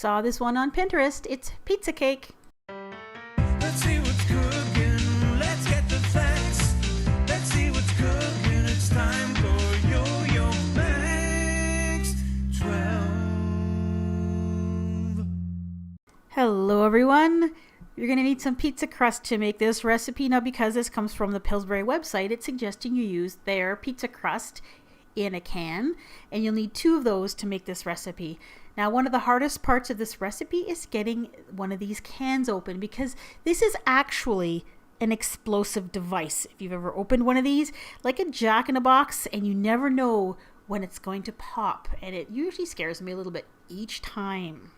Saw this one on Pinterest. It's pizza cake. Let's see what's cooking. Let's get the facts. Let's see what's cooking. It's time for yoyomax12. Hello everyone. You're going to need some pizza crust to make this recipe. Now, because this comes from the Pillsbury website, it's suggesting you use their pizza crust in a can, and you'll need 2 of those to make this recipe. Now, one of the hardest parts of this recipe is getting one of these cans open, because this is actually an explosive device. If you've ever opened one of these, like a jack-in-a-box, and you never know when it's going to pop, and it usually scares me a little bit each time.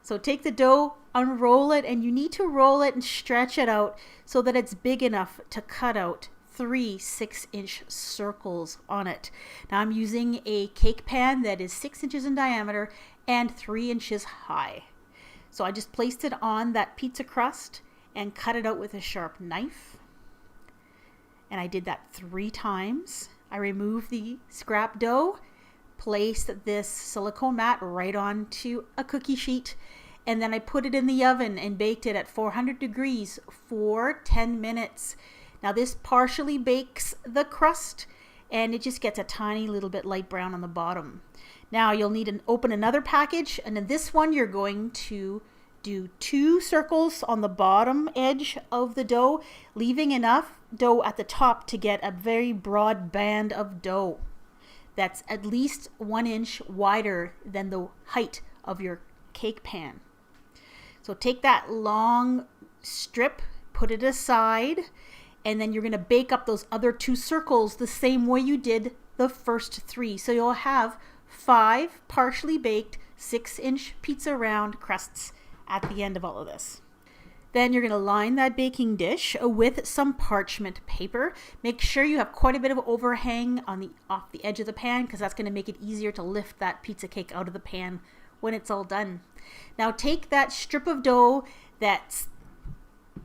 So take the dough, unroll it, and you need to roll it and stretch it out so that it's big enough to cut out 3 6-inch circles on it. Now I'm using a cake pan that is 6 inches in diameter and 3 inches high. So I just placed it on that pizza crust and cut it out with a sharp knife. And I did that 3 times. I removed the scrap dough, placed this silicone mat right onto a cookie sheet, and then I put it in the oven and baked it at 400 degrees for 10 minutes. Now this partially bakes the crust, and it just gets a tiny little bit light brown on the bottom. Now you'll need to open another package, and in this one you're going to do 2 circles on the bottom edge of the dough, leaving enough dough at the top to get a very broad band of dough that's at least 1 inch wider than the height of your cake pan. So take that long strip, put it aside, and then you're going to bake up those other 2 circles the same way you did the first 3. So you'll have 5 partially baked 6-inch pizza round crusts at the end of all of this. Then you're going to line that baking dish with some parchment paper. Make sure you have quite a bit of overhang off the edge of the pan, because that's going to make it easier to lift that pizza cake out of the pan when it's all done. Now take that strip of dough that's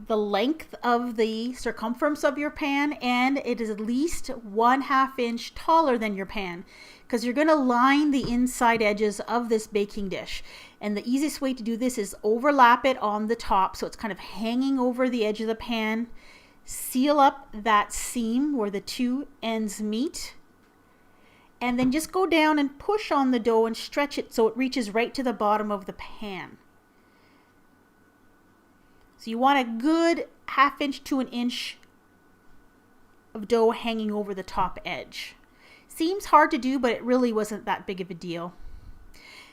the length of the circumference of your pan, and it is at least 1/2 inch taller than your pan, because you're going to line the inside edges of this baking dish. And the easiest way to do this is overlap it on the top, so it's kind of hanging over the edge of the pan. Seal up that seam where the 2 ends meet, and then just go down and push on the dough and stretch it so it reaches right to the bottom of the pan. So you want a good 1/2 inch to 1 inch of dough hanging over the top edge. Seems hard to do, but it really wasn't that big of a deal.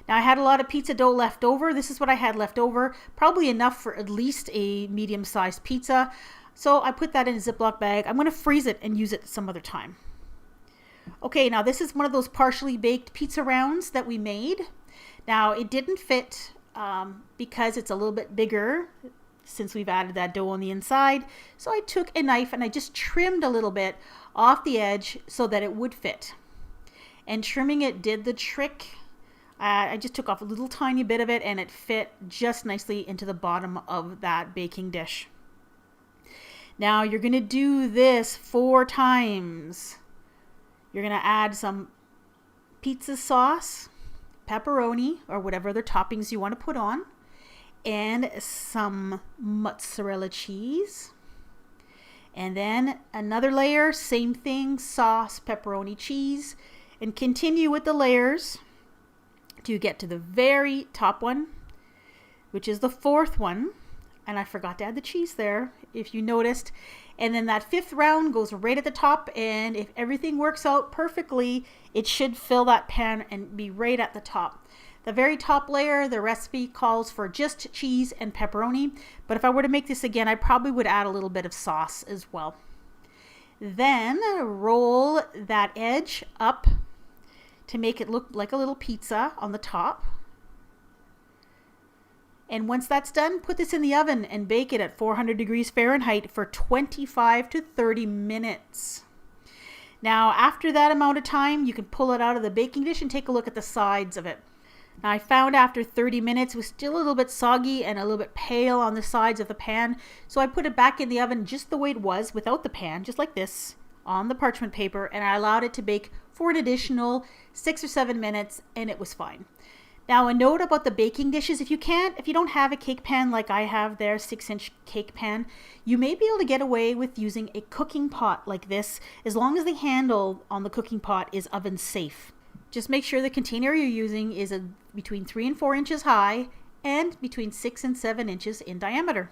Now I had a lot of pizza dough left over. This is what I had left over, probably enough for at least a medium-sized pizza. So I put that in a Ziploc bag. I'm going to freeze it and use it some other time. Okay, now this is one of those partially baked pizza rounds that we made. Now it didn't fit because it's a little bit bigger since we've added that dough on the inside. So I took a knife and I just trimmed a little bit off the edge so that it would fit. And trimming it did the trick. I just took off a little tiny bit of it, and it fit just nicely into the bottom of that baking dish. Now you're going to do this 4 times. You're going to add some pizza sauce, pepperoni, or whatever other toppings you want to put on, and some mozzarella cheese. And then another layer, same thing, sauce, pepperoni, cheese, and continue with the layers till you get to the very top one, which is the 4th one. And I forgot to add the cheese there, if you noticed. And then that 5th round goes right at the top, and if everything works out perfectly, it should fill that pan and be right at the top. The very top layer, the recipe calls for just cheese and pepperoni, but if I were to make this again, I probably would add a little bit of sauce as well. Then roll that edge up to make it look like a little pizza on the top. And once that's done, put this in the oven and bake it at 400 degrees Fahrenheit for 25 to 30 minutes. Now, after that amount of time, you can pull it out of the baking dish and take a look at the sides of it. Now, I found after 30 minutes it was still a little bit soggy and a little bit pale on the sides of the pan. So I put it back in the oven just the way it was without the pan, just like this, on the parchment paper, and I allowed it to bake for an additional 6 or 7 minutes, and it was fine. Now, a note about the baking dishes: if you don't have a cake pan like I have there, 6-inch cake pan, you may be able to get away with using a cooking pot like this, as long as the handle on the cooking pot is oven safe. Just make sure the container you're using is between 3 and 4 inches high and between 6 and 7 inches in diameter.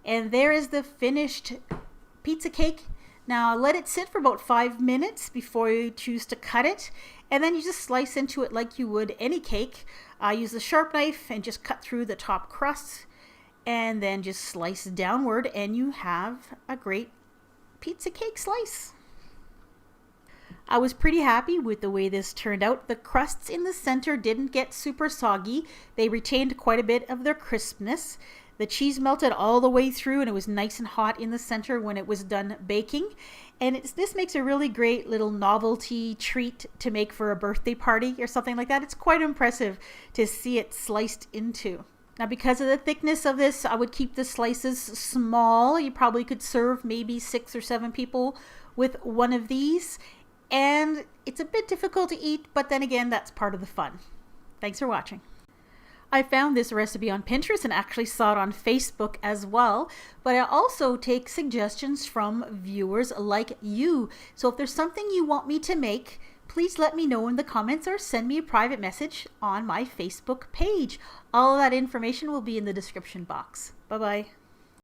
And there is the finished pizza cake. Now let it sit for about 5 minutes before you choose to cut it, and then you just slice into it like you would any cake. Use the sharp knife and just cut through the top crust, and then just slice downward, and you have a great pizza cake slice. I was pretty happy with the way this turned out. The crusts in the center didn't get super soggy. They retained quite a bit of their crispness. The cheese melted all the way through, and it was nice and hot in the center when it was done baking. And this makes a really great little novelty treat to make for a birthday party or something like that. It's quite impressive to see it sliced into. Now, because of the thickness of this, I would keep the slices small. You probably could serve maybe 6 or 7 people with one of these. And it's a bit difficult to eat, but then again, that's part of the fun. Thanks for watching. I found this recipe on Pinterest and actually saw it on Facebook as well, but I also take suggestions from viewers like you. So if there's something you want me to make, please let me know in the comments or send me a private message on my Facebook page. All of that information will be in the description box. Bye-bye.